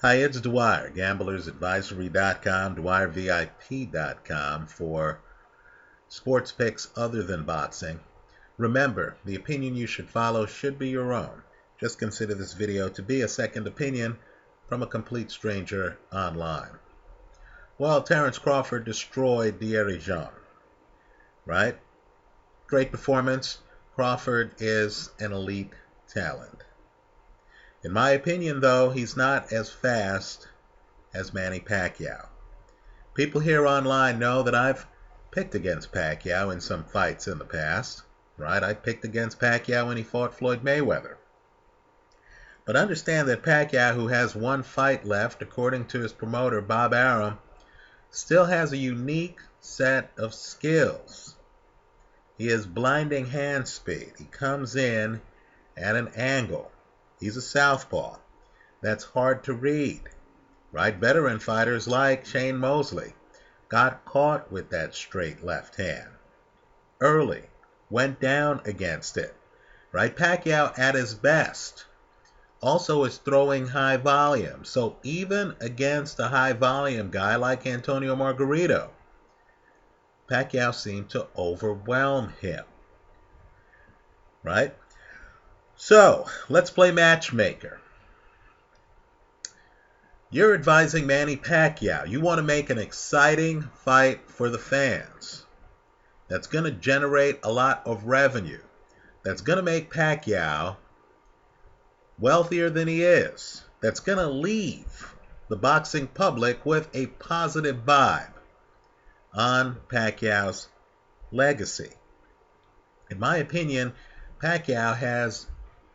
Hi, it's Dwyer, gamblersadvisory.com, dwyervip.com for sports picks other than boxing. Remember, the opinion you should follow should be your own. Just consider this video to be a second opinion from a complete stranger online. Well, Terence Crawford destroyed Dwyer, right? Great performance. Crawford is an elite talent. In my opinion, though, he's not as fast as Manny Pacquiao. People here online know that I've picked against Pacquiao in some fights in the past, right? I picked against Pacquiao when he fought Floyd Mayweather. But understand that Pacquiao, who has one fight left, according to his promoter, Bob Arum, still has a unique set of skills. He has blinding hand speed. He comes in at an angle. He's a southpaw. That's hard to read, right? Veteran fighters like Shane Mosley got caught with that straight left hand early, went down against it, right? Pacquiao at his best also is throwing high volume. So even against a high volume guy like Antonio Margarito, Pacquiao seemed to overwhelm him, right? So let's play Matchmaker. You're advising Manny Pacquiao. You want to make an exciting fight for the fans that's going to generate a lot of revenue, that's going to make Pacquiao wealthier than he is, that's going to leave the boxing public with a positive vibe on Pacquiao's legacy. In my opinion, Pacquiao has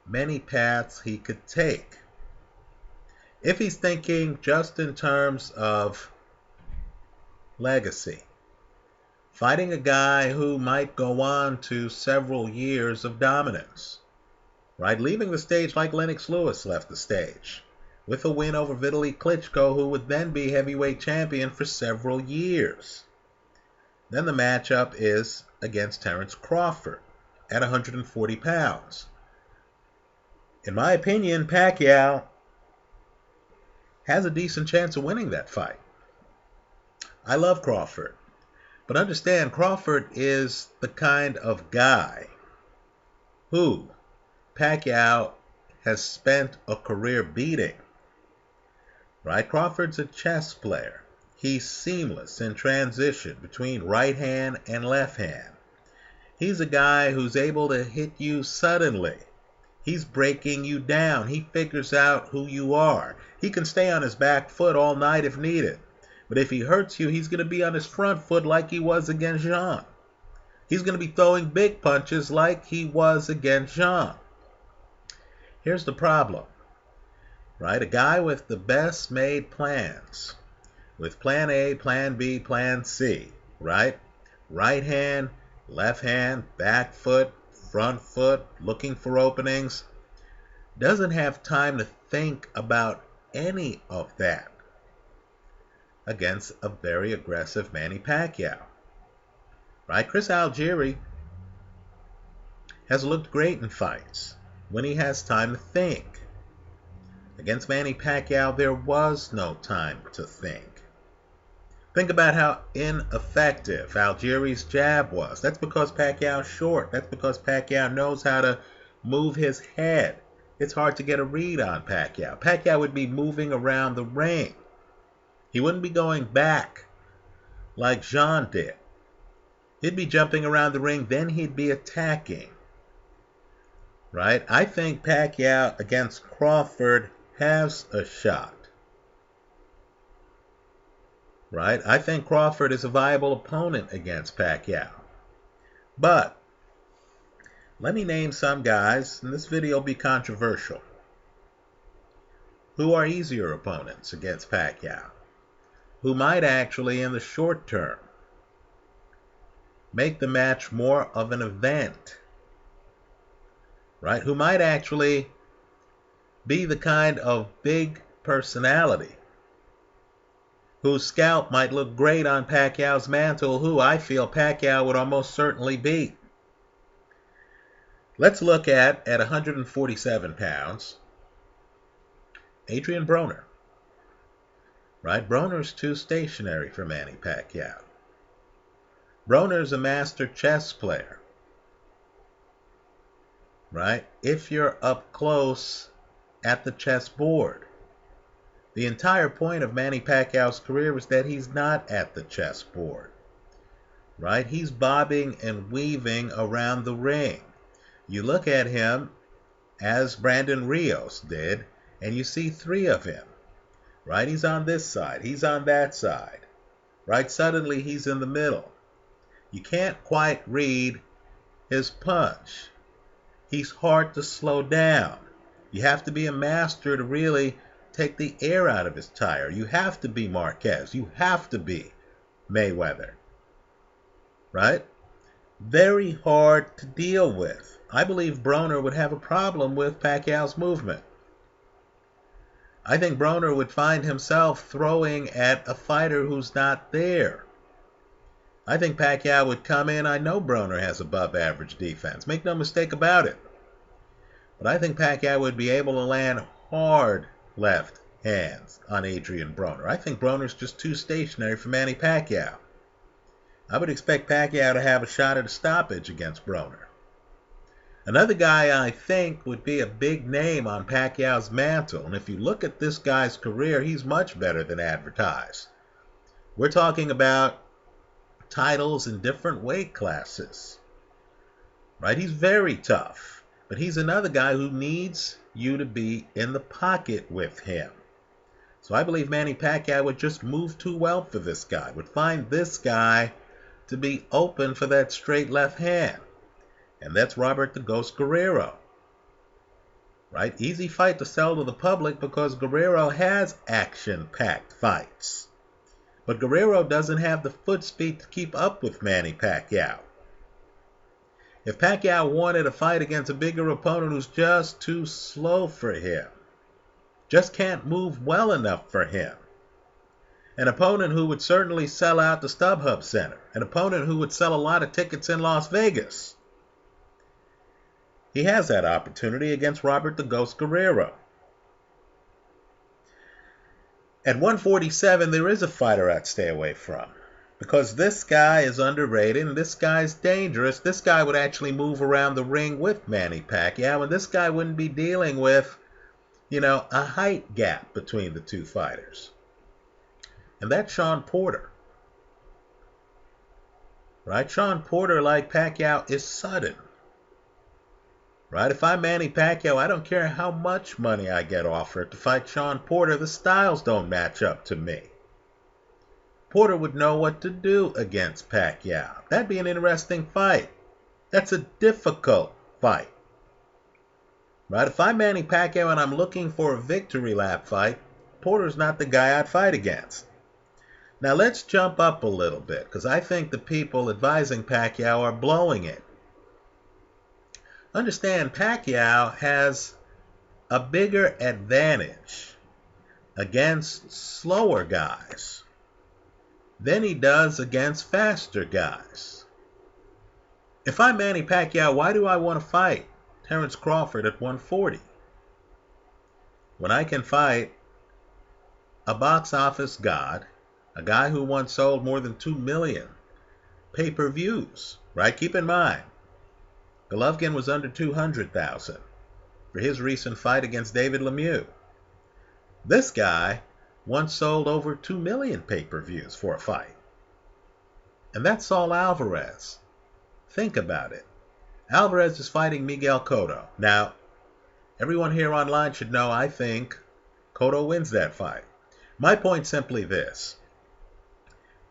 many paths he could take. If he's thinking just in terms of legacy, fighting a guy who might go on to several years of dominance, right? Leaving the stage like Lennox Lewis left the stage, with a win over Vitaly Klitschko, who would then be heavyweight champion for several years. Then the matchup is against Terence Crawford at 140 pounds. In my opinion, Pacquiao has a decent chance of winning that fight. I love Crawford, but understand Crawford is the kind of guy who Pacquiao has spent a career beating, right? Crawford's a chess player. He's seamless in transition between right hand and left hand. He's a guy who's able to hit you suddenly. He's breaking you down. He figures out who you are. He can stay on his back foot all night if needed. But if he hurts you, he's going to be on his front foot like he was against Jean. He's going to be throwing big punches like he was against Jean. Here's the problem, right? A guy with the best made plans, with plan A, plan B, plan C, right? Right hand, left hand, back foot, front foot, looking for openings, doesn't have time to think about any of that against a very aggressive Manny Pacquiao, right? Chris Algieri has looked great in fights when he has time to think. Against Manny Pacquiao, there was no time to think. Think about how ineffective Algieri's jab was. That's because Pacquiao's short. That's because Pacquiao knows how to move his head. It's hard to get a read on Pacquiao. Pacquiao would be moving around the ring. He wouldn't be going back like Jean did. He'd be jumping around the ring, then he'd be attacking, right? I think Pacquiao against Crawford has a shot. Right? I think Crawford is a viable opponent against Pacquiao. But let me name some guys, and this video will be controversial, who are easier opponents against Pacquiao, who might actually, in the short term, make the match more of an event, right? Who might actually be the kind of big personality whose scalp might look great on Pacquiao's mantle, who I feel Pacquiao would almost certainly beat. Let's look at 147 pounds, Adrian Broner. right? Broner's too stationary for Manny Pacquiao. Broner's a master chess player, right? If you're up close at the chessboard. The entire point of Manny Pacquiao's career is that he's not at the chessboard, right? He's bobbing and weaving around the ring. You look at him as Brandon Rios did, and you see three of him, right? He's on this side, he's on that side, right? Suddenly he's in the middle. You can't quite read his punch. He's hard to slow down. You have to be a master to really take the air out of his tire. You have to be Marquez. You have to be Mayweather, right? Very hard to deal with. I believe Broner would have a problem with Pacquiao's movement. I think Broner would find himself throwing at a fighter who's not there. I think Pacquiao would come in. I know Broner has above average defense. Make no mistake about it. But I think Pacquiao would be able to land hard left hands on Adrian Broner. I think Broner's just too stationary for Manny Pacquiao. I would expect Pacquiao to have a shot at a stoppage against Broner. Another guy I think would be a big name on Pacquiao's mantle. And if you look at this guy's career, he's much better than advertised. We're talking about titles in different weight classes, right? He's very tough, but he's another guy who needs you to be in the pocket with him. So I believe Manny Pacquiao would just move too well for this guy, would find this guy to be open for that straight left hand. And that's Robert the Ghost Guerrero, right? Easy fight to sell to the public because Guerrero has action-packed fights. But Guerrero doesn't have the foot speed to keep up with Manny Pacquiao. If Pacquiao wanted a fight against a bigger opponent who's just too slow for him, just can't move well enough for him, an opponent who would certainly sell out the StubHub Center, an opponent who would sell a lot of tickets in Las Vegas, he has that opportunity against Robert the Ghost Guerrero. At 147, there is a fighter I'd stay away from because this guy is underrated and this guy's dangerous. This guy would actually move around the ring with Manny Pacquiao, and this guy wouldn't be dealing with, a height gap between the two fighters. And that's Shawn Porter. Right? Shawn Porter, like Pacquiao, is sudden. Right? If I'm Manny Pacquiao, I don't care how much money I get offered to fight Shawn Porter. The styles don't match up to me. Porter would know what to do against Pacquiao. That'd be an interesting fight. That's a difficult fight. Right? If I'm Manny Pacquiao and I'm looking for a victory lap fight, Porter's not the guy I'd fight against. Now let's jump up a little bit because I think the people advising Pacquiao are blowing it. Understand, Pacquiao has a bigger advantage against slower guys than he does against faster guys. If I'm Manny Pacquiao, why do I want to fight Terence Crawford at 140 when I can fight a box office god, a guy who once sold more than 2 million pay-per-views, right? Keep in mind, Golovkin was under 200,000 for his recent fight against David Lemieux. This guy once sold over 2 million pay-per-views for a fight. And that's Saul Alvarez. Think about it. Alvarez is fighting Miguel Cotto. Now, everyone here online should know I think Cotto wins that fight. My point's simply this.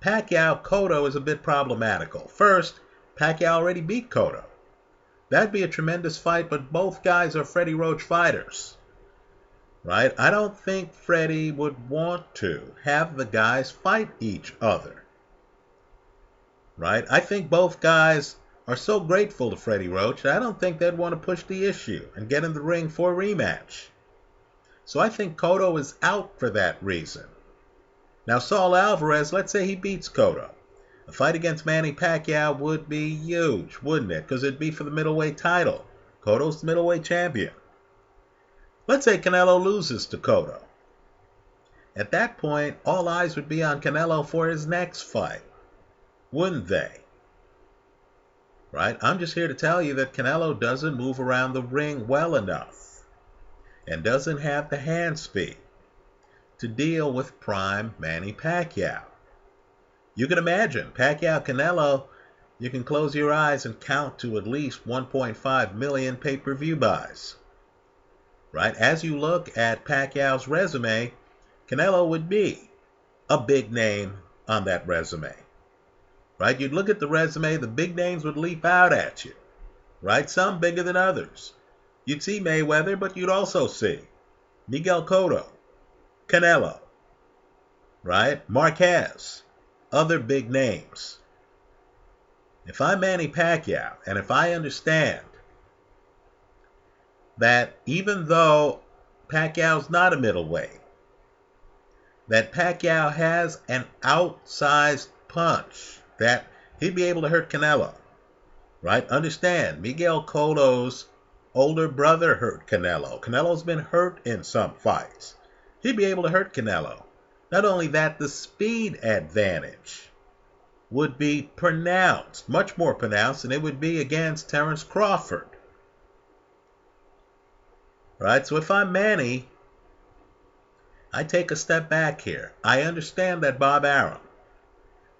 Pacquiao-Cotto is a bit problematical. First, Pacquiao already beat Cotto. That'd be a tremendous fight, but both guys are Freddie Roach fighters. Right? I don't think Freddie would want to have the guys fight each other. Right? I think both guys are so grateful to Freddie Roach that I don't think they'd want to push the issue and get in the ring for a rematch. So I think Cotto is out for that reason. Now Saul Alvarez, let's say he beats Cotto. A fight against Manny Pacquiao would be huge, wouldn't it? Because it'd be for the middleweight title. Cotto's the middleweight champion. Let's say Canelo loses to Cotto. At that point, all eyes would be on Canelo for his next fight, wouldn't they? Right? I'm just here to tell you that Canelo doesn't move around the ring well enough and doesn't have the hand speed to deal with prime Manny Pacquiao. You can imagine, Pacquiao-Canelo, you can close your eyes and count to at least 1.5 million pay-per-view buys. Right? As you look at Pacquiao's resume, Canelo would be a big name on that resume. Right? You'd look at the resume, the big names would leap out at you. Right? Some bigger than others. You'd see Mayweather, but you'd also see Miguel Cotto, Canelo, right? Marquez, other big names. If I'm Manny Pacquiao, and if I understand that even though Pacquiao's not a middleweight, that Pacquiao has an outsized punch, that he'd be able to hurt Canelo, right? Understand, Miguel Cotto's older brother hurt Canelo. Canelo's been hurt in some fights. He'd be able to hurt Canelo. Not only that, the speed advantage would be pronounced, much more pronounced than it would be against Terence Crawford. Right? So if I'm Manny, I take a step back here. I understand that Bob Arum,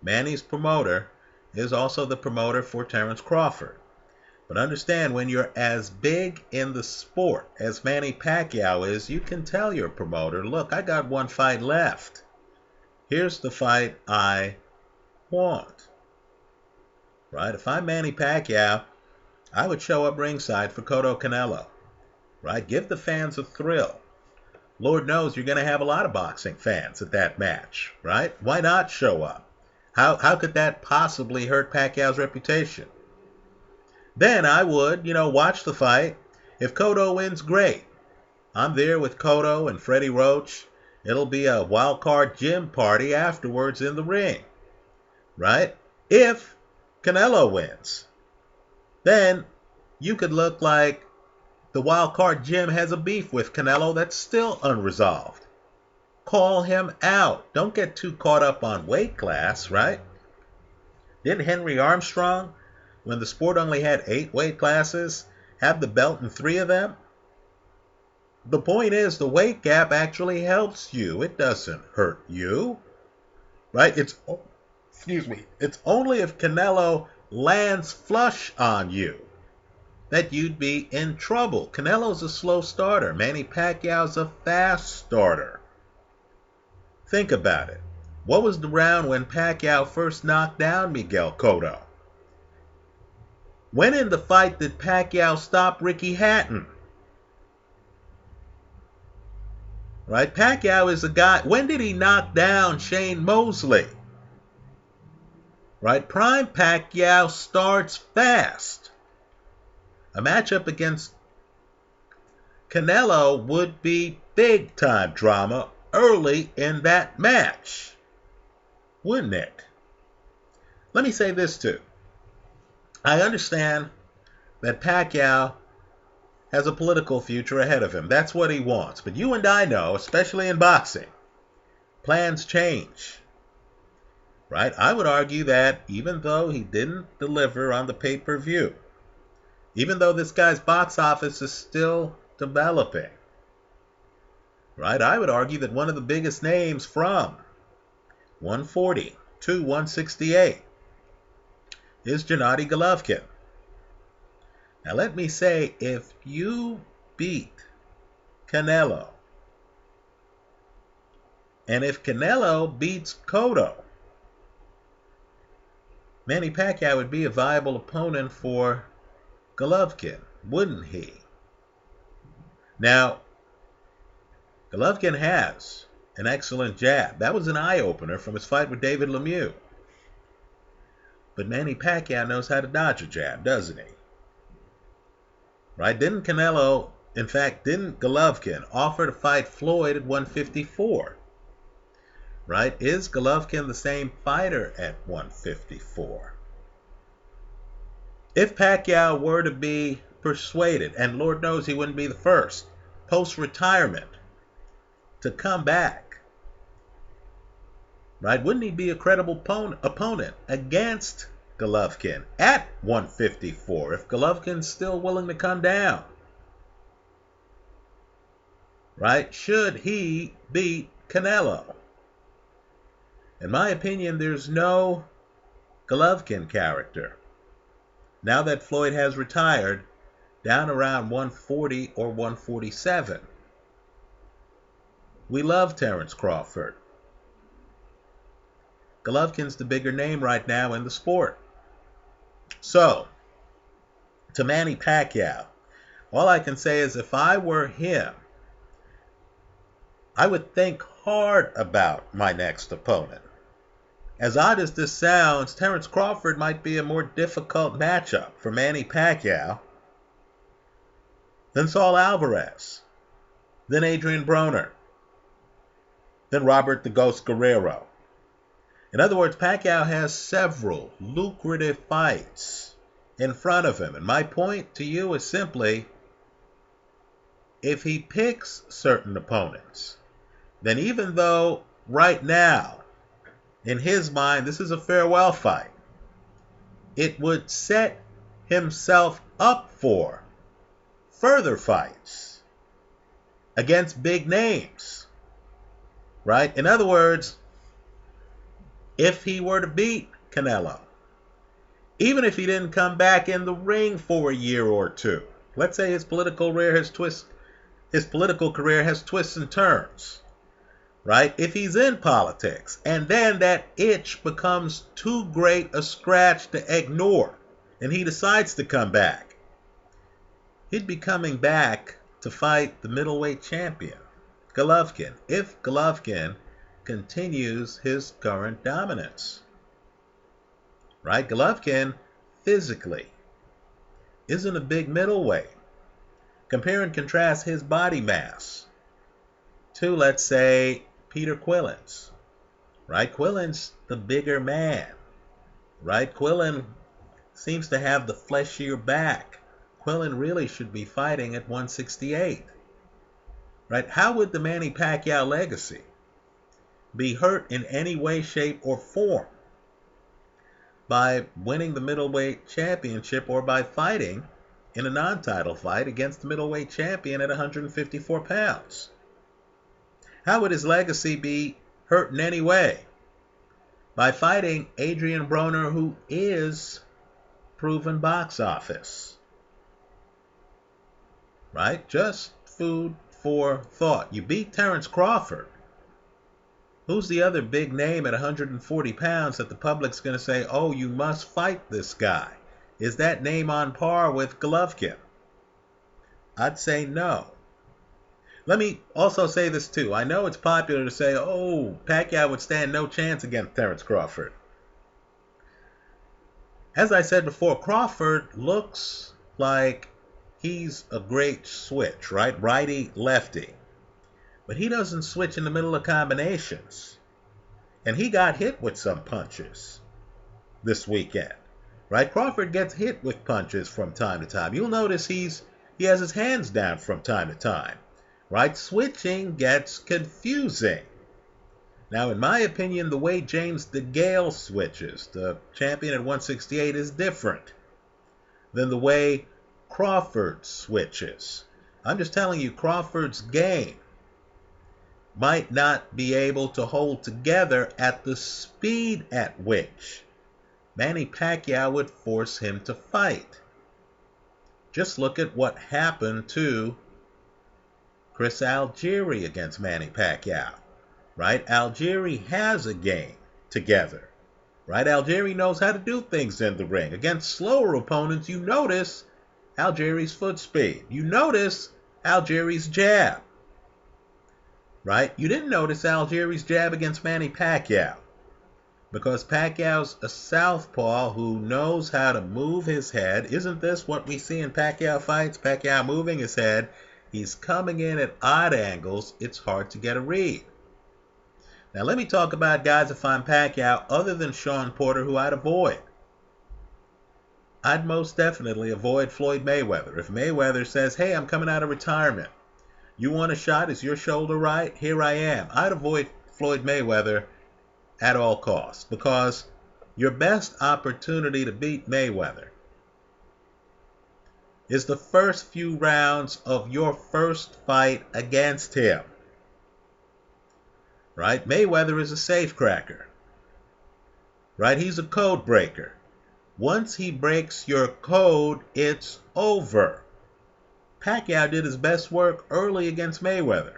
Manny's promoter, is also the promoter for Terence Crawford. But understand, when you're as big in the sport as Manny Pacquiao is, you can tell your promoter, look, I got one fight left. Here's the fight I want. Right? If I'm Manny Pacquiao, I would show up ringside for Cotto Canelo. Right? Give the fans a thrill. Lord knows you're going to have a lot of boxing fans at that match. Right? Why not show up? How could that possibly hurt Pacquiao's reputation? Then I would, watch the fight. If Cotto wins, great. I'm there with Cotto and Freddie Roach. It'll be a wild card gym party afterwards in the ring. Right? If Canelo wins, then you could look like the wild card gym has a beef with Canelo that's still unresolved. Call him out. Don't get too caught up on weight class, right? Didn't Henry Armstrong, when the sport only had 8 weight classes, have the belt in 3 of them? The point is, the weight gap actually helps you. It doesn't hurt you. Right? It's only if Canelo lands flush on you that you'd be in trouble. Canelo's a slow starter. Manny Pacquiao's a fast starter. Think about it. What was the round when Pacquiao first knocked down Miguel Cotto? When in the fight did Pacquiao stop Ricky Hatton? Right? Pacquiao is a guy. When did he knock down Shane Mosley? Right? Prime Pacquiao starts fast. A matchup against Canelo would be big time drama early in that match, wouldn't it? Let me say this too. I understand that Pacquiao has a political future ahead of him. That's what he wants. But you and I know, especially in boxing, plans change. Right? I would argue that even though he didn't deliver on the pay-per-view, even though this guy's box office is still developing, right? I would argue that one of the biggest names from 140 to 168 is Gennady Golovkin. Now let me say, if you beat Canelo, and if Canelo beats Cotto, Manny Pacquiao would be a viable opponent for Golovkin, wouldn't he? Now, Golovkin has an excellent jab. That was an eye-opener from his fight with David Lemieux. But Manny Pacquiao knows how to dodge a jab, doesn't he? Right? Didn't Golovkin offer to fight Floyd at 154? Right? Is Golovkin the same fighter at 154? If Pacquiao were to be persuaded, and Lord knows he wouldn't be the first, post-retirement, to come back right? Wouldn't he be a credible opponent against Golovkin at 154 if Golovkin's still willing to come down? Right? Should he beat Canelo? In my opinion, there's no Golovkin character, now that Floyd has retired, down around 140 or 147. We love Terence Crawford. Golovkin's the bigger name right now in the sport. So, to Manny Pacquiao, all I can say is if I were him, I would think hard about my next opponent. As odd as this sounds, Terence Crawford might be a more difficult matchup for Manny Pacquiao than Saul Alvarez, than Adrian Broner, than Robert the Ghost Guerrero. In other words, Pacquiao has several lucrative fights in front of him. And my point to you is simply, if he picks certain opponents, then even though right now, in his mind, this is a farewell fight, it would set himself up for further fights against big names, right? In other words, if he were to beat Canelo, even if he didn't come back in the ring for a year or two, let's say his political career has twists and turns, right? If he's in politics and then that itch becomes too great a scratch to ignore and he decides to come back, he'd be coming back to fight the middleweight champion, Golovkin, if Golovkin continues his current dominance. Right? Golovkin physically isn't a big middleweight. Compare and contrast his body mass to, let's say, Peter Quillen's. Right? Quillen's the bigger man. Right? Quillen seems to have the fleshier back. Quillen really should be fighting at 168. Right? How would the Manny Pacquiao legacy be hurt in any way, shape, or form by winning the middleweight championship or by fighting in a non-title fight against the middleweight champion at 154 pounds? How would his legacy be hurt in any way by fighting Adrian Broner, who is proven box office? Right? Just food for thought. You beat Terence Crawford. Who's the other big name at 140 pounds that the public's going to say, oh, you must fight this guy? Is that name on par with Golovkin? I'd say no. Let me also say this too. I know it's popular to say, oh, Pacquiao would stand no chance against Terence Crawford. As I said before, Crawford looks like he's a great switch, right? Righty, lefty. But he doesn't switch in the middle of combinations. And he got hit with some punches this weekend. Right? Crawford gets hit with punches from time to time. You'll notice he has his hands down from time to time. Right? Switching gets confusing. Now, in my opinion, the way James DeGale switches, the champion at 168, is different than the way Crawford switches. I'm just telling you, Crawford's game might not be able to hold together at the speed at which Manny Pacquiao would force him to fight. Just look at what happened to Chris Algieri against Manny Pacquiao. Right? Algieri has a game together. Right? Algieri knows how to do things in the ring. Against slower opponents, you notice Algieri's foot speed. You notice Algieri's jab. Right? You didn't notice Algieri's jab against Manny Pacquiao because Pacquiao's a southpaw who knows how to move his head. Isn't this what we see in Pacquiao fights? Pacquiao moving his head. He's coming in at odd angles. It's hard to get a read. Now let me talk about guys if I'm Pacquiao other than Sean Porter who I'd avoid. I'd most definitely avoid Floyd Mayweather. If Mayweather says, hey, I'm coming out of retirement, you want a shot? Is your shoulder right? Here I am. I'd avoid Floyd Mayweather at all costs, because your best opportunity to beat Mayweather is the first few rounds of your first fight against him. Right? Mayweather is a safecracker. Right? He's a code breaker. Once he breaks your code, it's over. Pacquiao did his best work early against Mayweather.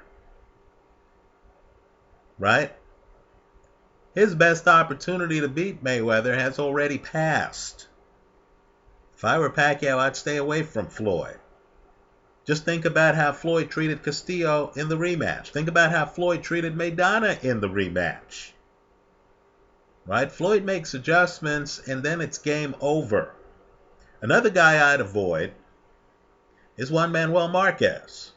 Right? His best opportunity to beat Mayweather has already passed. If I were Pacquiao, I'd stay away from Floyd. Just think about how Floyd treated Castillo in the rematch. Think about how Floyd treated Maidana in the rematch. Right? Floyd makes adjustments, and then it's game over. Another guy I'd avoid is Juan Manuel Marquez.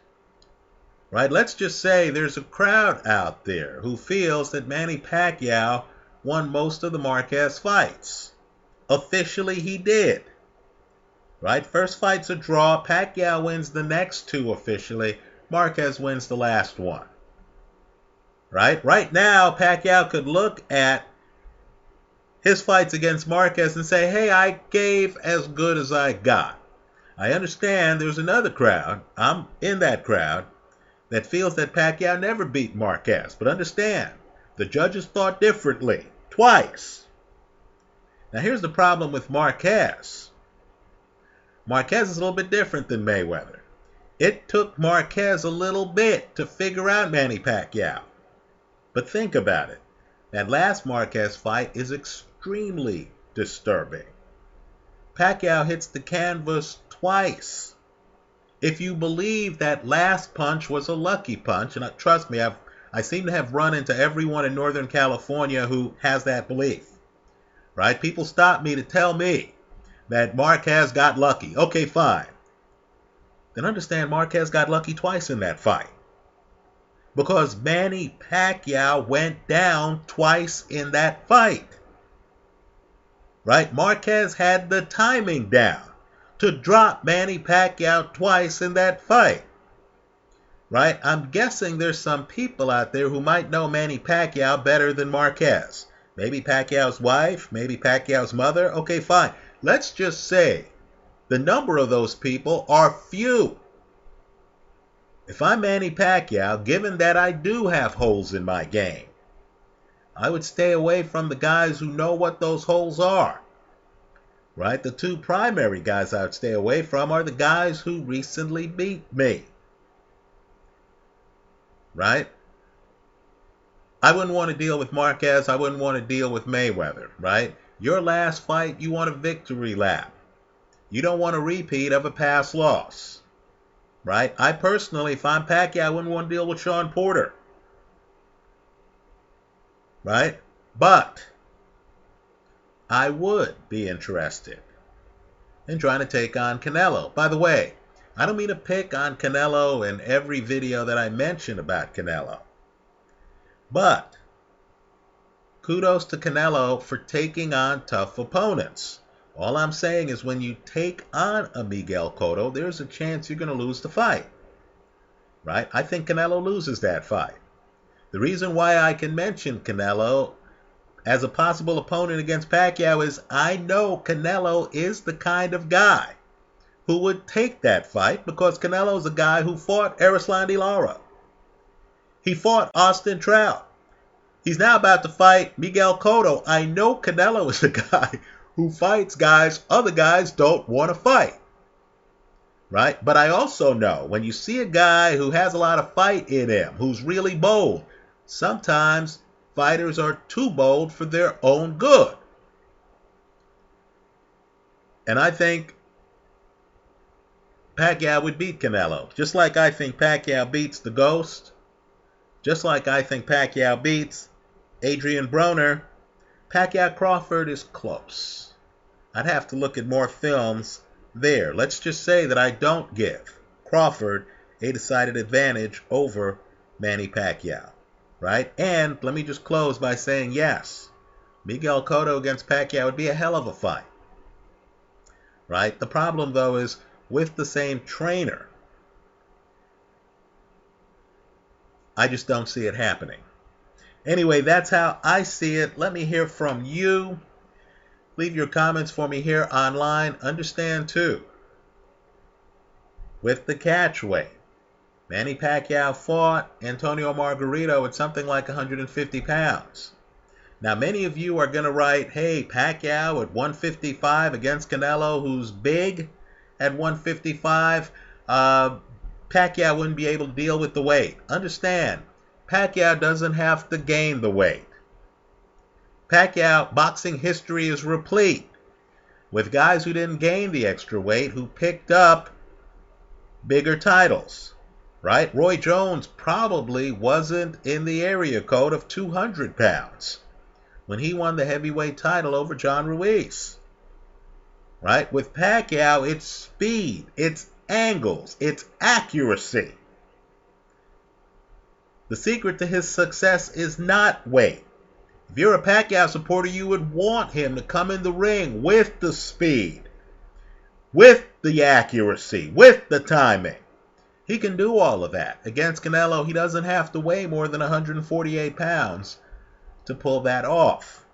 Right? Let's just say there's a crowd out there who feels that Manny Pacquiao won most of the Marquez fights. Officially, he did. Right? First fight's a draw. Pacquiao wins the next two officially. Marquez wins the last one. Right? Right now, Pacquiao could look at his fights against Marquez and say, hey, I gave as good as I got. I understand there's another crowd, I'm in that crowd, that feels that Pacquiao never beat Marquez. But understand, the judges thought differently, twice. Now here's the problem with Marquez. Marquez is a little bit different than Mayweather. It took Marquez a little bit to figure out Manny Pacquiao. But think about it. That last Marquez fight is extremely disturbing. Pacquiao hits the canvas twice. If you believe that last punch was a lucky punch, and trust me, I seem to have run into everyone in Northern California who has that belief. Right? People stop me to tell me that Marquez got lucky. Okay, fine. Then understand Marquez got lucky twice in that fight. Because Manny Pacquiao went down twice in that fight. Right? Marquez had the timing down to drop Manny Pacquiao twice in that fight. Right? I'm guessing there's some people out there who might know Manny Pacquiao better than Marquez. Maybe Pacquiao's wife, maybe Pacquiao's mother. Okay, fine. Let's just say the number of those people are few. If I'm Manny Pacquiao, given that I do have holes in my game, I would stay away from the guys who know what those holes are. Right? The two primary guys I would stay away from are the guys who recently beat me. Right? I wouldn't want to deal with Marquez. I wouldn't want to deal with Mayweather. Right? Your last fight, you want a victory lap. You don't want a repeat of a past loss. Right? I personally, if I'm Pacquiao, I wouldn't want to deal with Sean Porter. Right? But I would be interested in trying to take on Canelo. By the way, I don't mean to pick on Canelo in every video that I mention about Canelo. But kudos to Canelo for taking on tough opponents. All I'm saying is when you take on a Miguel Cotto, there's a chance you're going to lose the fight. Right? I think Canelo loses that fight. The reason why I can mention Canelo as a possible opponent against Pacquiao is I know Canelo is the kind of guy who would take that fight because Canelo's a guy who fought Erislandy de Lara. He fought Austin Trout. He's now about to fight Miguel Cotto. I know Canelo is the guy who fights guys other guys don't want to fight. Right? But I also know when you see a guy who has a lot of fight in him, who's really bold, sometimes fighters are too bold for their own good. And I think Pacquiao would beat Canelo. Just like I think Pacquiao beats the Ghost. Just like I think Pacquiao beats Adrian Broner. Pacquiao Crawford is close. I'd have to look at more films there. Let's just say that I don't give Crawford a decided advantage over Manny Pacquiao. Right? And let me just close by saying yes, Miguel Cotto against Pacquiao would be a hell of a fight. Right? The problem, though, is with the same trainer, I just don't see it happening. Anyway, that's how I see it. Let me hear from you. Leave your comments for me here online. Understand, too, with the catch weight, Manny Pacquiao fought Antonio Margarito at something like 150 pounds. Now, many of you are going to write, hey, Pacquiao at 155 against Canelo, who's big at 155. Pacquiao wouldn't be able to deal with the weight. Understand, Pacquiao doesn't have to gain the weight. Pacquiao boxing history is replete with guys who didn't gain the extra weight, who picked up bigger titles, right? Roy Jones probably wasn't in the area code of 200 pounds when he won the heavyweight title over John Ruiz, right? With Pacquiao, it's speed, it's angles, it's accuracy. The secret to his success is not weight. If you're a Pacquiao supporter, you would want him to come in the ring with the speed, with the accuracy, with the timing. He can do all of that. Against Canelo, he doesn't have to weigh more than 148 pounds to pull that off.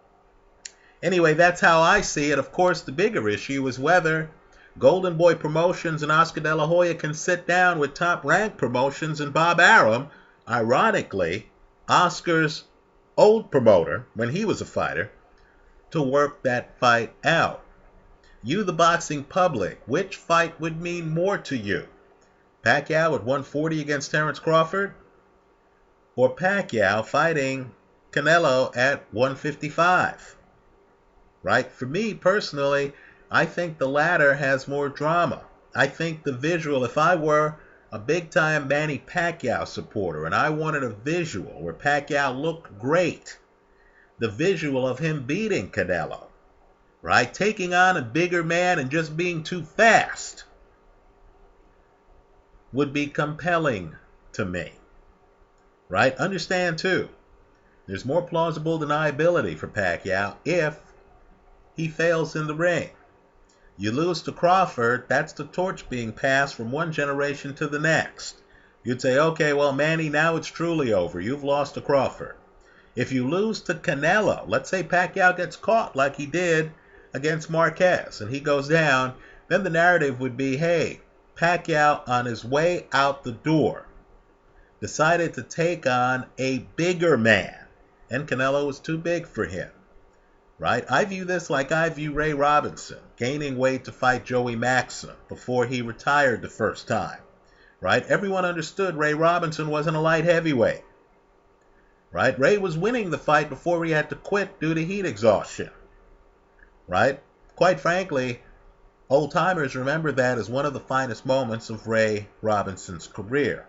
Anyway, that's how I see it. Of course, the bigger issue is whether Golden Boy Promotions and Oscar De La Hoya can sit down with Top Rank Promotions and Bob Arum, ironically, Oscar's old promoter when he was a fighter, to work that fight out. You, the boxing public, which fight would mean more to you? Pacquiao at 140 against Terence Crawford, or Pacquiao fighting Canelo at 155? Right? For me personally, I think the latter has more drama. I think the visual, if I were a big-time Manny Pacquiao supporter and I wanted a visual where Pacquiao looked great, the visual of him beating Canelo, right? Taking on a bigger man and just being too fast would be compelling to me, right? Understand, too, there's more plausible deniability for Pacquiao if he fails in the ring. You lose to Crawford, that's the torch being passed from one generation to the next. You'd say, okay, well, Manny, now it's truly over. You've lost to Crawford. If you lose to Canelo, let's say Pacquiao gets caught like he did against Marquez and he goes down, then the narrative would be, hey, Pacquiao on his way out the door decided to take on a bigger man, and Canelo was too big for him. Right? I view this like I view Ray Robinson gaining weight to fight Joey Maxim before he retired the first time. Right? Everyone understood Ray Robinson wasn't a light heavyweight. Right? Ray was winning the fight before he had to quit due to heat exhaustion. Right? Quite frankly, old-timers remember that as one of the finest moments of Ray Robinson's career.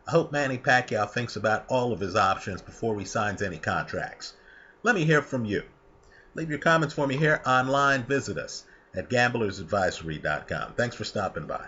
I hope Manny Pacquiao thinks about all of his options before he signs any contracts. Let me hear from you. Leave your comments for me here online. Visit us at gamblersadvisory.com. Thanks for stopping by.